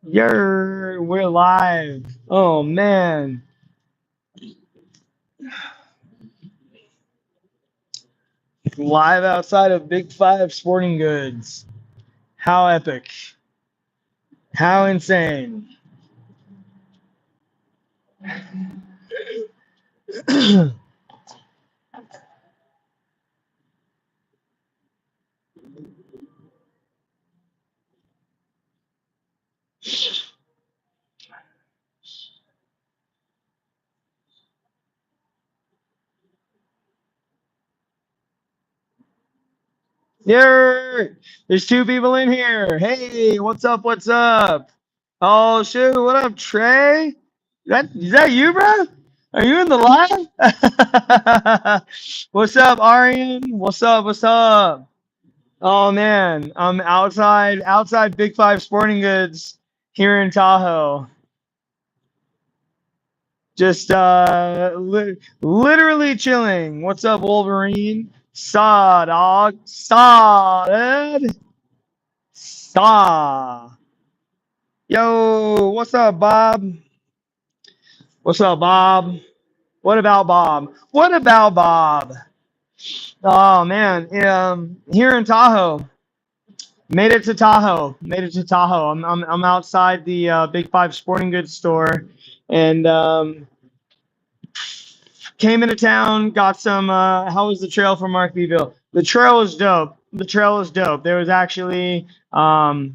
We're live. Oh man, live outside of Big Five Sporting Goods. How epic! How insane! Here, there's two people in here. Hey, what's up? What's up? Oh shoot, what up, Trey? Is that you, bro? Are you in the live? What's up, Arian? What's up? What's up? Oh man, I'm outside Big Five Sporting Goods here in Tahoe. Just literally chilling. What's up, Wolverine? Saw dog. Saw dude. Saw. Yo, what's up, Bob? What's up, Bob? What about Bob? What about Bob? Oh man, here in Tahoe. Made it to Tahoe. Made it to Tahoe. I'm outside the Big Five Sporting Goods store, and came into town. Got some. How was the trail from Mark Beeville? The trail was dope. The trail was dope. There was actually there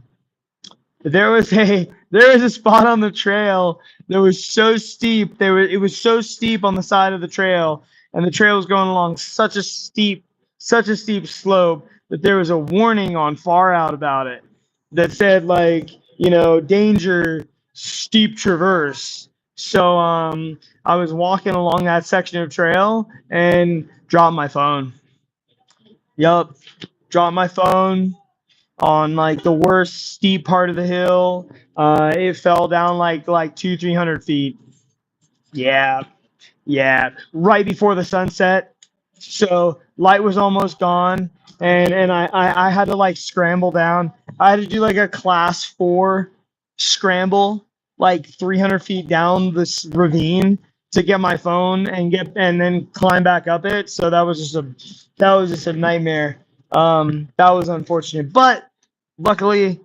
was a spot on the trail that was so steep. It was so steep on the side of the trail, and the trail was going along such a steep slope that there was a warning on far out about it that said like danger, steep traverse. So I was walking along that section of trail and dropped my phone. Yup, dropped my phone on like the worst steep part of the hill. It fell down like 200-300 feet. Yeah, yeah, right before the sunset. So light was almost gone, and I had to like scramble down. I had to do like a class 4 scramble, like 300 feet down this ravine to get my phone and then climb back up it. So that was just a nightmare. That was unfortunate, but luckily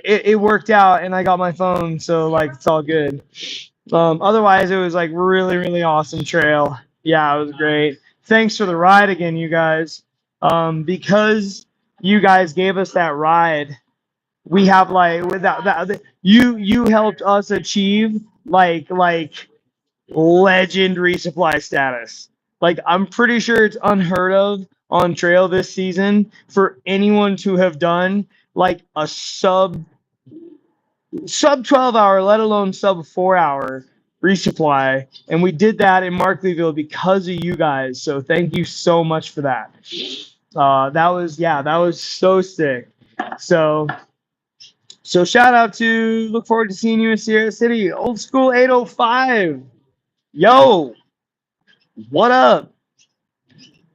it worked out and I got my phone, so like it's all good. Otherwise it was like really, really awesome trail. Yeah, it was great. Thanks for the ride again, you guys. Because you guys gave us that ride, we have like without that you helped us achieve like legend resupply status. Like I'm pretty sure it's unheard of on trail this season for anyone to have done like a sub 12 hour, let alone sub 4 hour resupply. And we did that in Markleeville because of you guys. So thank you so much for that. That was so sick. So shout out to look forward to seeing you in Sierra City. Old school 805. Yo, what up?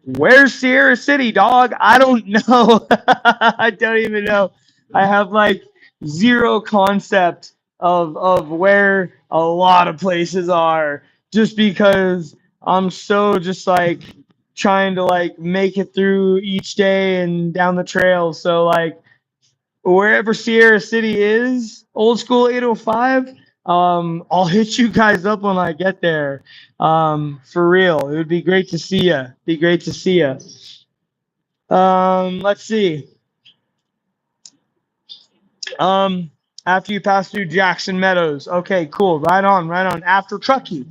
Where's Sierra City, dog? I don't know. I don't even know. I have like zero concept of where a lot of places are just because I'm so just like trying to like make it through each day and down the trail. So like wherever Sierra City is, old school 805, I'll hit you guys up when I get there. For real, it would be great to see you. Be great to see you. Let's see. After you pass through Jackson Meadows. Okay, cool. Right on, right on. After Truckee.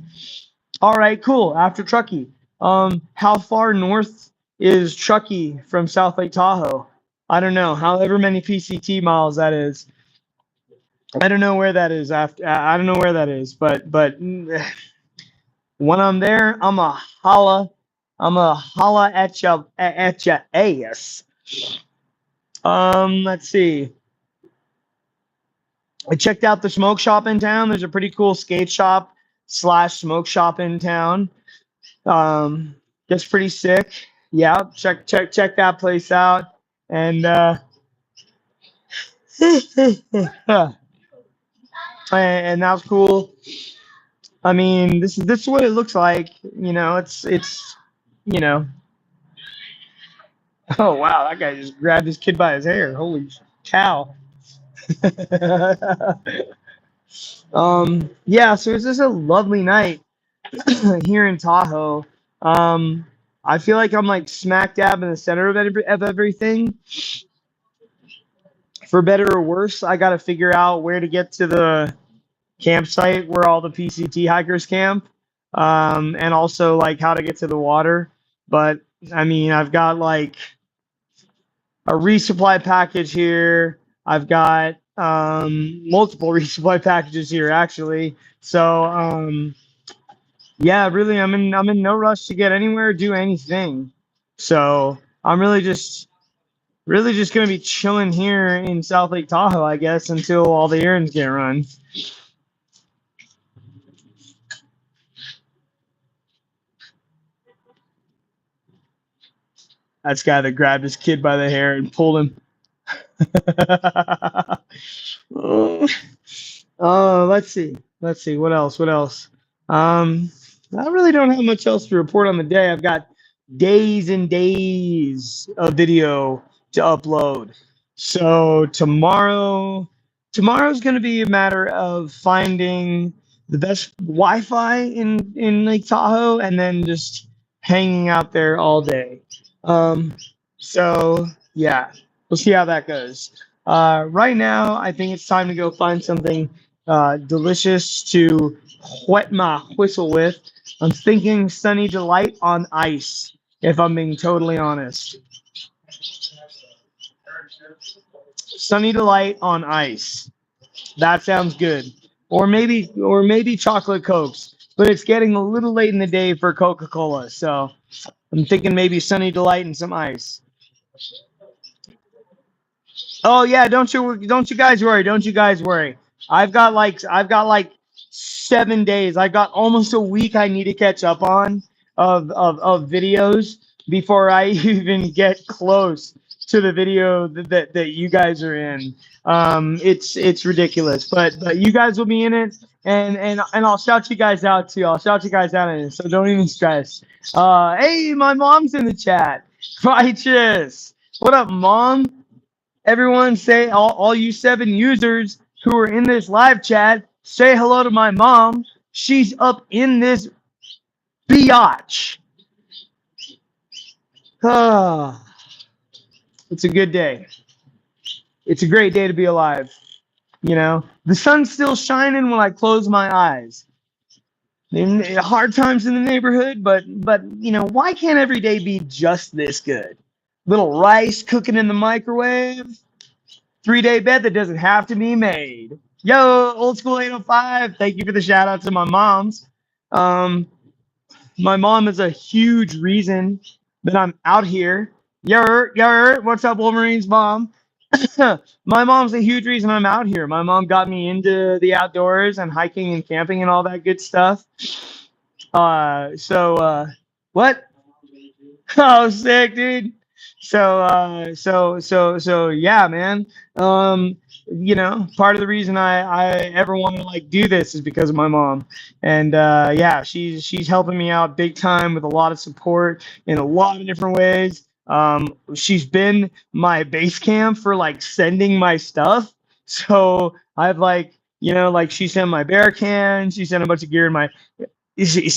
All right, cool. After Truckee. How far north is Truckee from South Lake Tahoe? I don't know. However many PCT miles that is. I don't know where that is after. I don't know where that is, but when I'm there, I'm a holla. I'm a holla at ya ass. Let's see. I checked out the smoke shop in town. There's a pretty cool skate shop / smoke shop in town. That's pretty sick. Yeah, check that place out. And and that's cool. I mean, this is what it looks like. You know, it's you know. Oh wow, that guy just grabbed his kid by his hair. Holy cow. Yeah, so it's just a lovely night here in Tahoe. Um, I feel like I'm like smack dab in the center of everything. For better or worse, I got to figure out where to get to the campsite where all the PCT hikers camp, and also like how to get to the water. But I mean, I've got like a resupply package here. I've got multiple resupply packages here actually. So yeah, really, I'm in no rush to get anywhere or do anything. So I'm really just gonna be chilling here in South Lake Tahoe, I guess, until all the errands get run. That's the guy that grabbed his kid by the hair and pulled him. Oh, let's see. Let's see. What else? What else? Um, I really don't have much else to report on the day. I've got days and days of video to upload. So tomorrow's going to be a matter of finding the best Wi-Fi in Lake Tahoe and then just hanging out there all day. So yeah, we'll see how that goes. Right now, I think it's time to go find something delicious to wet my whistle with. I'm thinking Sunny Delight on ice, if I'm being totally honest. Sunny Delight on ice. That sounds good. Or maybe chocolate cokes. But it's getting a little late in the day for Coca-Cola, so I'm thinking maybe Sunny Delight and some ice. Oh yeah, don't you guys worry. Don't you guys worry. I've got like 7 days. I've got almost a week I need to catch up on of videos before I even get close to the video that you guys are in. It's ridiculous, but you guys will be in it, and I'll shout you guys out too. I'll shout you guys out in it, so don't even stress. Hey, my mom's in the chat. Righteous. What up, mom? Everyone say, all you 7 users who are in this live chat, say hello to my mom. She's up in this biatch. Ah, it's a good day. It's a great day to be alive. You know, the sun's still shining when I close my eyes. Hard times in the neighborhood, but you know, why can't every day be just this good? Little rice cooking in the microwave, 3-day bed that doesn't have to be made. Yo, old school 805. Thank you for the shout out to my moms. My mom is a huge reason that I'm out here. What's up, Wolverine's mom? My mom's a huge reason I'm out here. My mom got me into the outdoors and hiking and camping and all that good stuff. What? Oh, sick, dude. So yeah, man. You know, part of the reason I ever want to like do this is because of my mom. And yeah, she's helping me out big time with a lot of support in a lot of different ways. She's been my base camp for like sending my stuff. So I've like, you know, like she sent my bear can, she sent a bunch of gear in my she's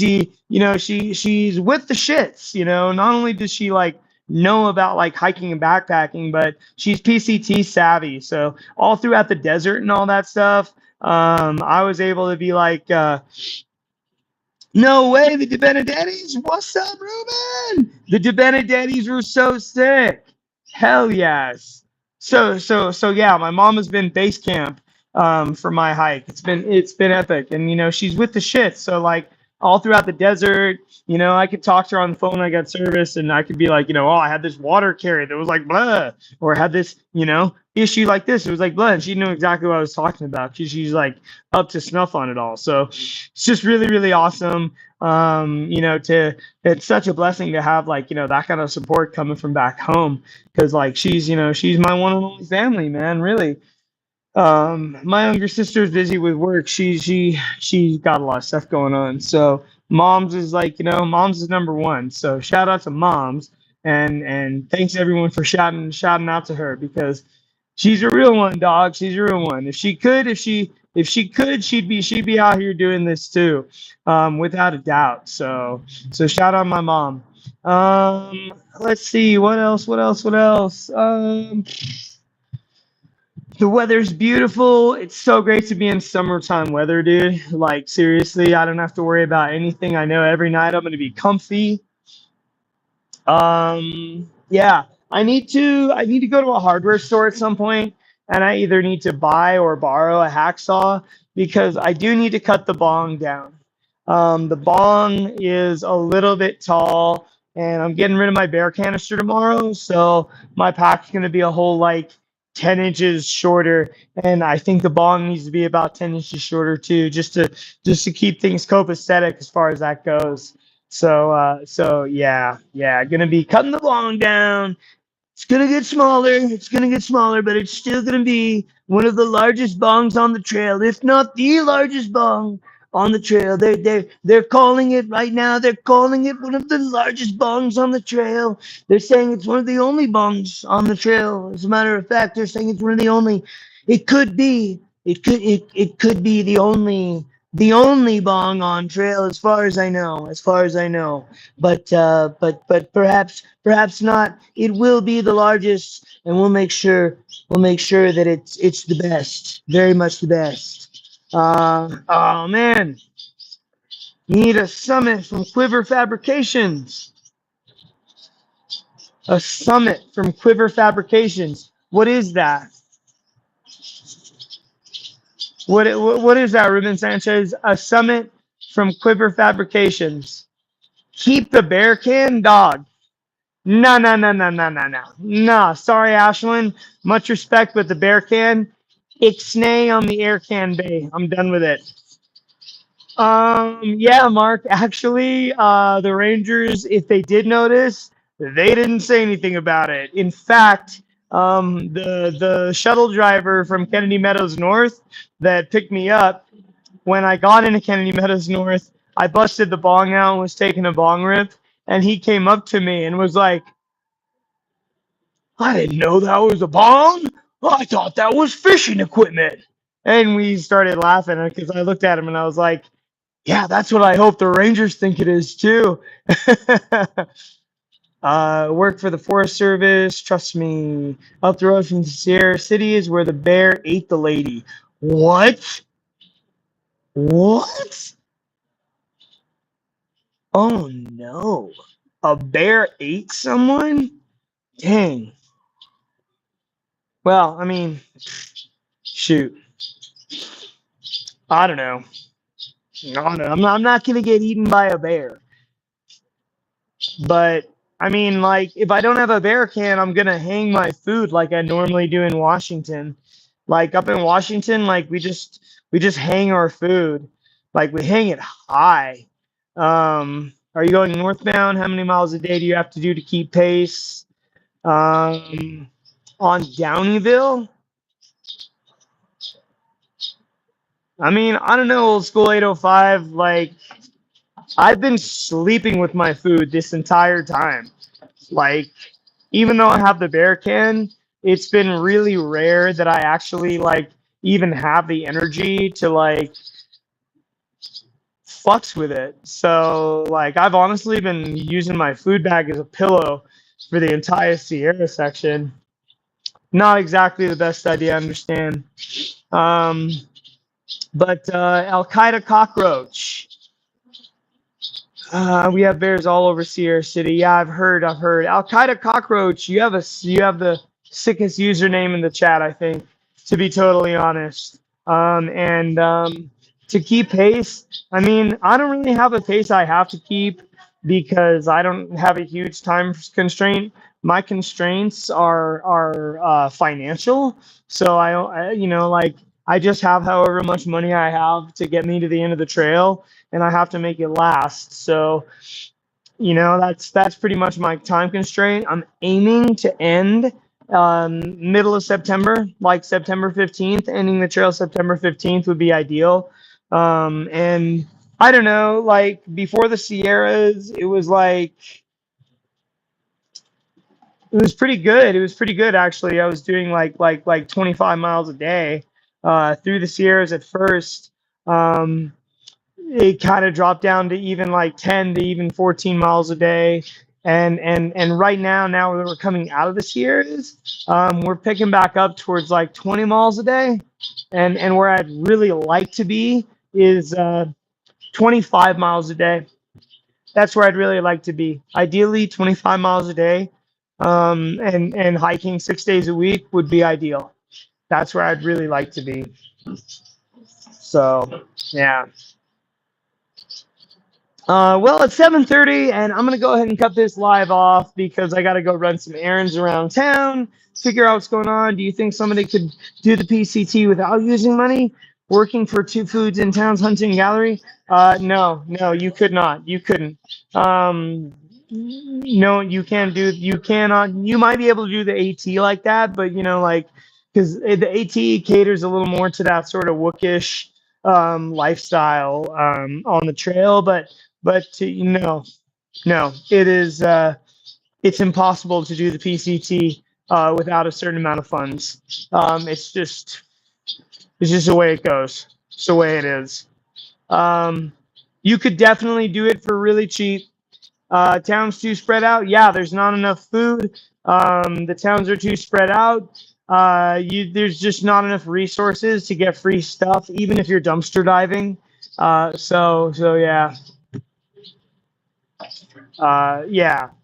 with the shits, you know. Not only does she like know about like hiking and backpacking, but she's PCT savvy. So all throughout the desert and all that stuff, I was able to be like, no way, the DeBenedettis, what's up, Ruben? The DeBenedettis were so sick. Hell yes. So yeah, my mom has been base camp for my hike. It's been epic. And you know, she's with the shit. So like all throughout the desert. You know, I could talk to her on the phone when I got service, and I could be like, you know, oh, I had this water carrier that was like blah, or I had this, you know, issue like this. It was like blah, and she knew exactly what I was talking about. She's like up to snuff on it all. So it's just really, really awesome. You know, it's such a blessing to have like, you know, that kind of support coming from back home, because like she's, you know, she's my one and only family, man, really. My younger sister's busy with work. She's got a lot of stuff going on. So mom's is like, you know, mom's is number one. So shout out to moms, and thanks everyone for shouting out to her, because she's a real one, dog. She's a real one. If she could, she'd be out here doing this too, without a doubt. So shout out my mom. Let's see what else. The weather's beautiful. It's so great to be in summertime weather, dude. Like seriously, I don't have to worry about anything. I know every night I'm gonna be comfy. Yeah, I need to go to a hardware store at some point, and I either need to buy or borrow a hacksaw, because I do need to cut the bong down. The bong is a little bit tall, and I'm getting rid of my bear canister tomorrow, so my pack's gonna be a whole like 10 inches shorter, and I think the bong needs to be about 10 inches shorter too, just to keep things copacetic as far as that goes. So yeah, gonna be cutting the bong down. It's gonna get smaller. It's gonna get smaller, but it's still gonna be one of the largest bongs on the trail, if not the largest bong on the trail. They're calling it right now. They're calling it one of the largest bongs on the trail. They're saying it's one of the only bongs on the trail. As a matter of fact, they're saying it's one of the only. It could be. It could be the only bong on trail, as far as I know. As far as I know, but perhaps not. It will be the largest, and we'll make sure that it's the best, very much the best. Oh man, need a summit from Quiver Fabrications. A summit from Quiver Fabrications. What is that? What is that, Ruben Sanchez? A summit from Quiver Fabrications. Keep the bear can, dog. No, no, no, no, no, no, no. No, sorry, Ashlyn. Much respect, but the bear can. Ixnay on the air can bay. I'm done with it. Yeah, Mark. Actually, the Rangers, if they did notice, they didn't say anything about it. In fact, the shuttle driver from Kennedy Meadows North that picked me up, when I got into Kennedy Meadows North, I busted the bong out and was taking a bong rip, and he came up to me and was like, "I didn't know that was a bong. I thought that was fishing equipment." And we started laughing because I looked at him and I was like, yeah, that's what I hope the Rangers think it is too. Work for the Forest Service. Trust me. Up the road from Sierra City is where the bear ate the lady. What? What? Oh no. A bear ate someone? Dang. Well, I mean, shoot. I don't know. I'm not gonna get eaten by a bear. But I mean, like, if I don't have a bear can, I'm gonna hang my food like I normally do in Washington. Like up in Washington, like we just hang our food, like we hang it high. Are you going northbound? How many miles a day do you have to do to keep pace? On Downeyville, I mean, I don't know, old school 805. Like, I've been sleeping with my food this entire time. Like, even though I have the bear can, it's been really rare that I actually like even have the energy to like fucks with it. So like I've honestly been using my food bag as a pillow for the entire Sierra section. Not exactly the best idea, I understand. Um, but Al Qaeda cockroach. We have bears all over Sierra City. Yeah, I've heard. Al Qaeda cockroach. You have the sickest username in the chat, I think, to be totally honest. And To keep pace, I mean, I don't really have a pace I have to keep because I don't have a huge time constraint. My constraints are financial, so like I just have however much money I have to get me to the end of the trail, and I have to make it last. So that's pretty much my time constraint. I'm aiming to end middle of September, like September 15th. Ending the trail September 15th would be ideal. And I don't know, like before the Sierras, it was like it was pretty good. It was pretty good actually. I was doing like 25 miles a day through the Sierras at first. It kind of dropped down to even like 10 to even 14 miles a day. And right now that we're coming out of the Sierras, we're picking back up towards like 20 miles a day. And where I'd really like to be is 25 miles a day. That's where I'd really like to be. Ideally, 25 miles a day, and hiking 6 days a week would be ideal. That's where I'd really like to be. So, yeah. Well, it's 7:30, and I'm gonna go ahead and cut this live off because I gotta go run some errands around town, figure out what's going on. Do you think somebody could do the PCT without using money? Working for Two Foods in Town's Hunting Gallery? No, you could not. You couldn't. No, you cannot. You might be able to do the AT like that, but like, because the AT caters a little more to that sort of wookish lifestyle on the trail, but no, it's impossible to do the PCT without a certain amount of funds. It's just the way it goes. It's the way it is. You could definitely do it for really cheap. Towns too spread out. Yeah, there's not enough food. The towns are too spread out. There's just not enough resources to get free stuff, even if you're dumpster diving. So yeah.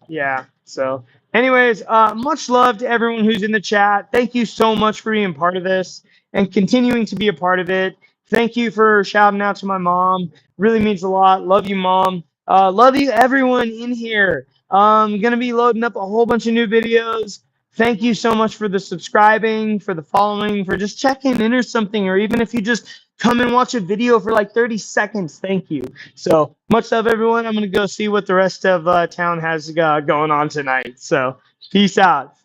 Yeah. So, anyways, much love to everyone who's in the chat. Thank you so much for being part of this and continuing to be a part of it. Thank you for shouting out to my mom. Really means a lot. Love you, mom. Love you, everyone in here. Gonna be loading up a whole bunch of new videos. Thank you so much for the subscribing, for the following, for just checking in or something, or even if you just come and watch a video for like 30 seconds. Thank you. So much love, everyone. I'm going to go see what the rest of town has going on tonight. So peace out.